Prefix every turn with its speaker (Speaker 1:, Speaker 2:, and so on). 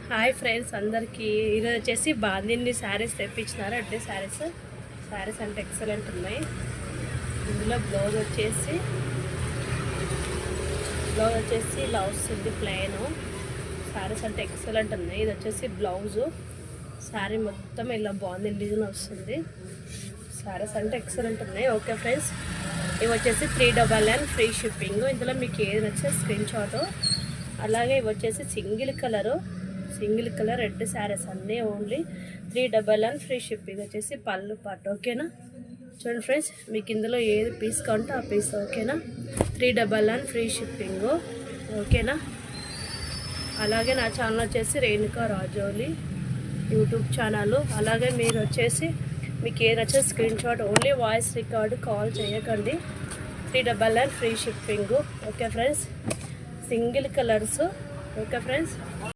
Speaker 1: Hi friends అందరికీ ఈరోజు వచ్చేసి బాందిని శారీస్ తెప్పించినారు. అంటే శారీస్ అంటే ఎక్సలెంట్ ఉన్నాయి. ఇందులో బ్లౌజ్ వచ్చేసి ఇలా వస్తుంది ప్లెయిన్. శారీస్ అంటే ఎక్సలెంట్ ఉన్నాయి. ఇది వచ్చేసి బ్లౌజు. శారీ మొత్తం ఇలా బాందిని డిజైన్ వస్తుంది. శారీస్ అంటే ఎక్సలెంట్ ఉన్నాయి. ఓకే ఫ్రెండ్స్, ఇవి వచ్చేసి 399 ఫ్రీ షిప్పింగ్. ఇందులో మీకు ఏది నచ్చే స్క్రీన్ షాట్. అలాగే ఇవి వచ్చేసి సింగిల్ కలర్ రెడ్ శారీస్ అన్నీ ఓన్లీ 399 ఫ్రీ షిప్పింగ్. వచ్చేసి పళ్ళు పాటు. ఓకేనా, చూడండి ఫ్రెండ్స్, మీకు ఇందులో ఏది పీస్ కావాలంటే ఆ పీస్. ఓకేనా, 399 ఫ్రీ షిప్పింగ్. ఓకేనా, అలాగే నా ఛానల్ వచ్చేసి రేణుకా రాజోలి యూట్యూబ్ ఛానల్. అలాగే మీరు వచ్చేసి మీకు ఏది నచ్చే screen shot, only voice record, call చేయకండి. 399 free shipping. Okay friends, single colours. Okay friends.